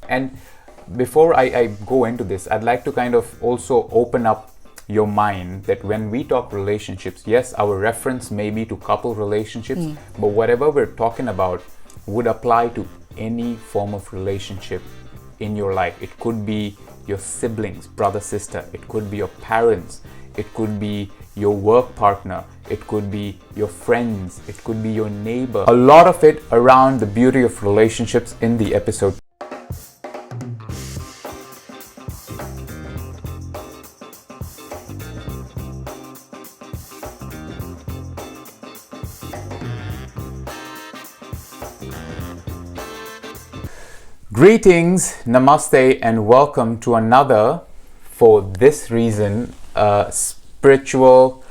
And before I go into this, I'd like to kind of also open up your mind that when we talk relationships, yes, our reference may be to couple relationships, but whatever we're talking about would apply to any form of relationship in your life. It could be your siblings, brother, sister. It could be your parents. It could be your work partner. It could be your friends. It could be your neighbor. A lot of it around the beauty of relationships in the episode. Greetings, namaste, and welcome to another, for this reason, spiritual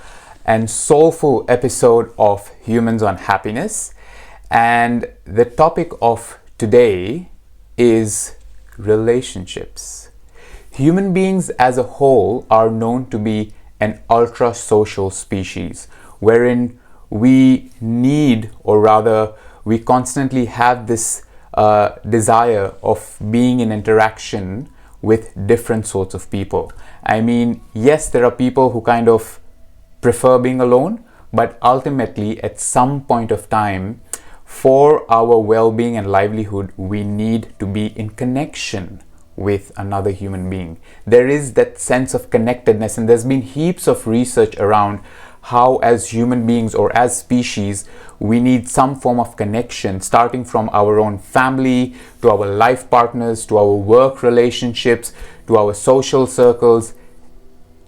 and soulful episode of Humans on Happiness. And the topic of today is relationships. Human beings as a whole are known to be an ultra-social species, wherein we need, or rather, we constantly have this desire of being in interaction with different sorts of people. I mean, yes, there are people who kind of prefer being alone, but ultimately at some point of time, for our well-being and livelihood, we need to be in connection with another human being. There is that sense of connectedness, and there's been heaps of research around how as human beings or as species we need some form of connection, starting from our own family, to our life partners, to our work relationships, to our social circles.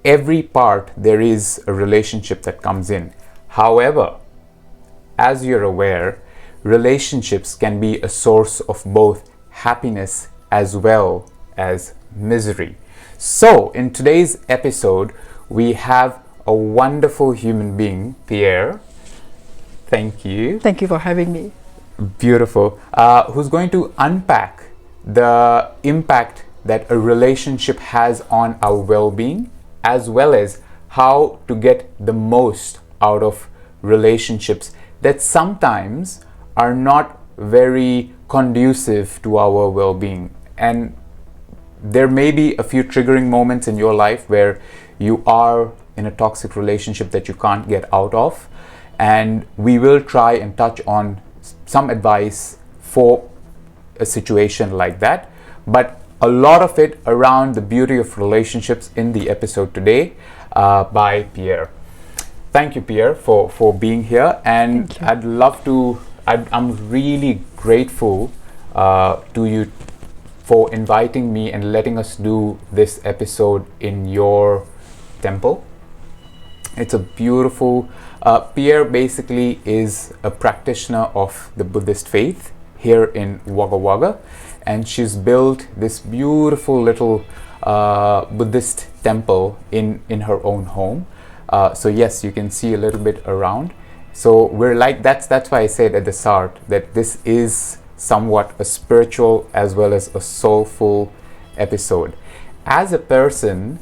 Every part there is a relationship that comes in. However, as you're aware, relationships can be a source of both happiness as well as misery. So in today's episode, we have a wonderful human being, Peir. Thank you. Thank you for having me. Beautiful. Who's going to unpack the impact that a relationship has on our well-being, as well as how to get the most out of relationships that sometimes are not very conducive to our well-being. And there may be a few triggering moments in your life where you are in a toxic relationship that you can't get out of, and we will try and touch on some advice for a situation like that, but a lot of it around the beauty of relationships in the episode today by Peir. Thank you, Peir, for being here, and I'm really grateful to you for inviting me and letting us do this episode in your temple. It's a beautiful, Peir basically is a practitioner of the Buddhist faith here in Wagga Wagga, and she's built this beautiful little Buddhist temple in her own home. So yes, you can see a little bit around. So we're like, that's why I said at the start that this is somewhat a spiritual as well as a soulful episode. As a person,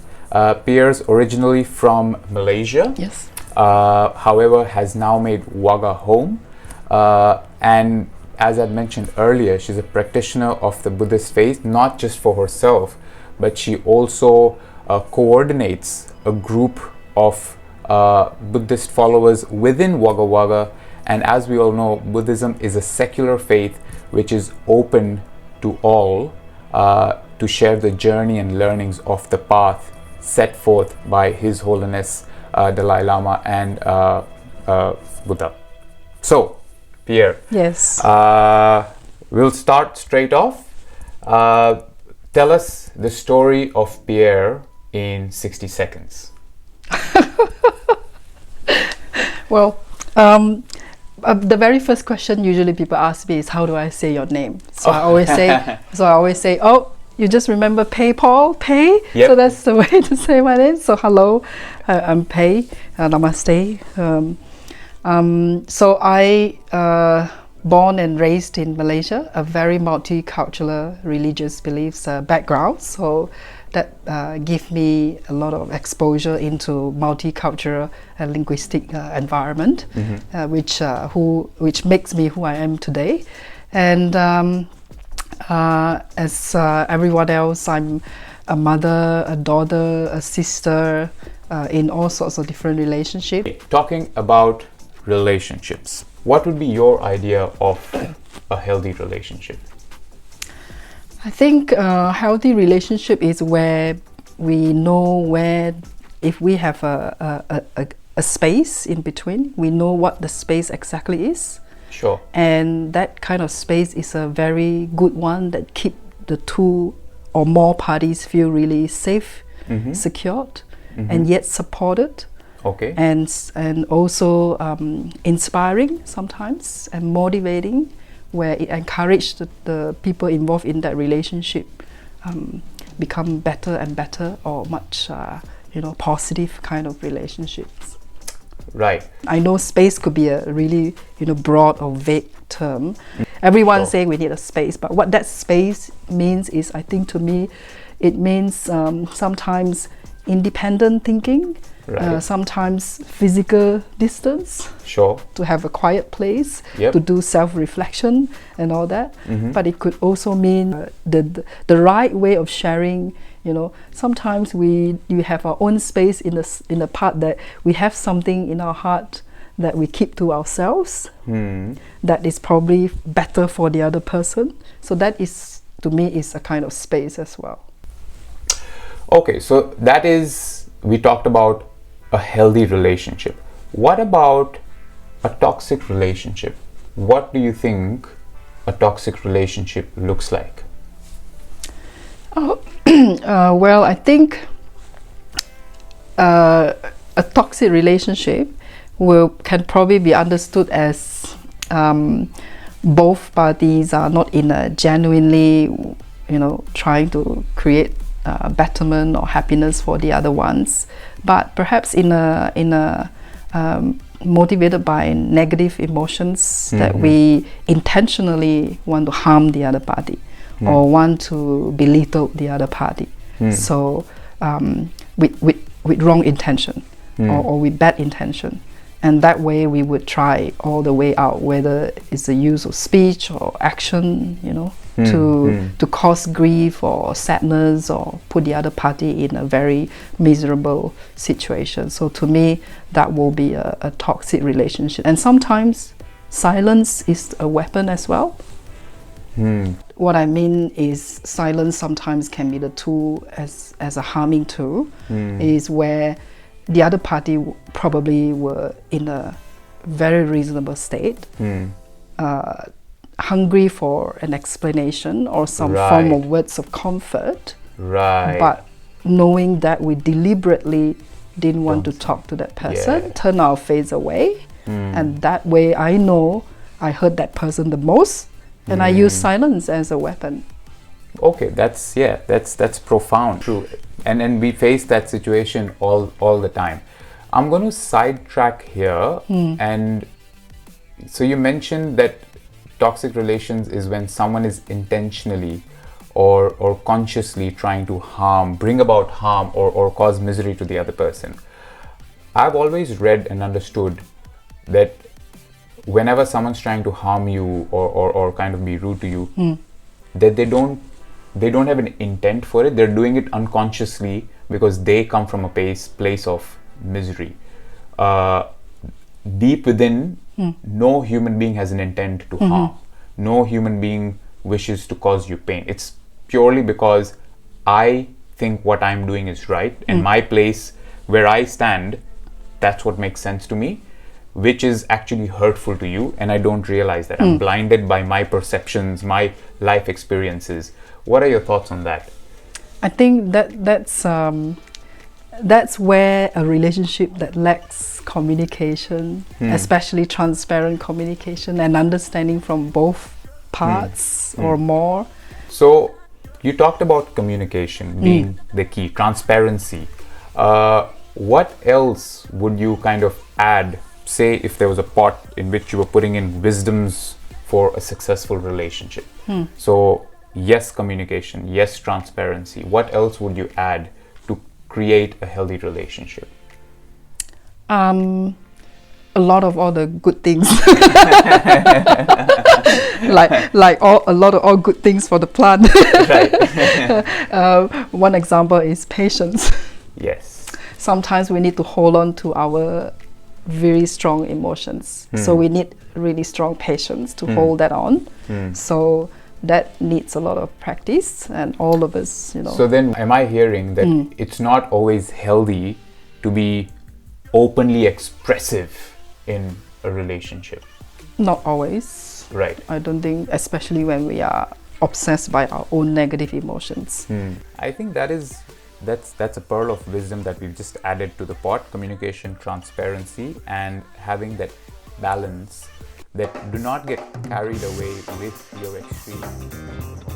Peir's originally from Malaysia. Yes. However, has now made Wagga home. And as I mentioned earlier, she's a practitioner of the Buddhist faith, not just for herself, but she also coordinates a group of Buddhist followers within Wagga Wagga. And as we all know, Buddhism is a secular faith which is open to all to share the journey and learnings of the path set forth by His Holiness Dalai Lama and Buddha. So, Peir. Yes. We'll start straight off. Tell us the story of Peir in 60 seconds. Well, the very first question usually people ask me is, how do I say your name? So I always say, oh, you just remember Peir Paul, Peir? Yep. So that's the way to say my name. So hello, I'm Peir, namaste. So I born and raised in Malaysia, a very multicultural religious beliefs background. So that give me a lot of exposure into multicultural and linguistic environment, which makes me who I am today. And As everyone else, I'm a mother, a daughter, a sister, in all sorts of different relationships. Talking about relationships, what would be your idea of a healthy relationship? I think a healthy relationship is where we know where, if we have a space in between, we know what the space exactly is. Sure. And that kind of space is a very good one that keep the two or more parties feel really safe, secured, and yet supported. Okay. And also inspiring sometimes and motivating, where it encourages the people involved in that relationship become better and better, or much positive kind of relationships. Right. I know space could be a really broad or vague term. Everyone saying we need a space, but what that space means is, I think to me, it means sometimes independent thinking, sometimes physical distance, Sure. to have a quiet place, Yep. to do self-reflection and all that. But it could also mean the right way of sharing. Sometimes you have our own space in the part that we have something in our heart that we keep to ourselves, that is probably better for the other person. So that is, to me, is a kind of space as well. Okay, so that is, we talked about a healthy relationship. What about a toxic relationship? What do you think a toxic relationship looks like? Well, I think a toxic relationship can probably be understood as both parties are not in a genuinely, trying to create betterment or happiness for the other ones, but perhaps in a motivated by negative emotions, that we intentionally want to harm the other party, or want to belittle the other party. So with wrong intention, or with bad intention. And that way we would try all the way out, whether it's the use of speech or action, to cause grief or sadness, or put the other party in a very miserable situation. So to me, that will be a toxic relationship. And sometimes silence is a weapon as well. What I mean is, silence sometimes can be the tool as a harming tool, is where the other party probably were in a very reasonable state, hungry for an explanation or some form of words of comfort, but knowing that we deliberately didn't want to talk to that person, turn our face away, and that way I know I hurt that person the most, and I use silence as a weapon. Okay, that's profound. True. And we face that situation all the time. I'm going to sidetrack here. And so you mentioned that toxic relations is when someone is intentionally or consciously trying to bring about harm or cause misery to the other person. I've always read and understood that whenever someone's trying to harm you or kind of be rude to you, that they don't have an intent for it. They're doing it unconsciously because they come from a place of misery. Deep within, no human being has an intent to harm. No human being wishes to cause you pain. It's purely because I think what I'm doing is right, and my place where I stand, that's what makes sense to me, which is actually hurtful to you, and I don't realize that. I'm blinded by my perceptions, my life experiences. What are your thoughts on that? I think that's where a relationship that lacks communication, especially transparent communication and understanding from both parts or more. So you talked about communication being the key, transparency. What else would you kind of add? Say if there was a pot in which you were putting in wisdoms for a successful relationship. So yes, communication, yes, transparency. What else would you add to create a healthy relationship? a lot of all the good things. like a lot of all good things for the plant. Right. One example is patience. Yes. Sometimes we need to hold on to our very strong emotions. So we need really strong patience to hold that on. So that needs a lot of practice, and all of us, you know. So then, am I hearing that it's not always healthy to be openly expressive in a relationship? Not always. Right. I don't think, especially when we are obsessed by our own negative emotions. I think that's a pearl of wisdom that we've just added to the pot: communication, transparency, and having that balance, that do not get carried away with your extremes.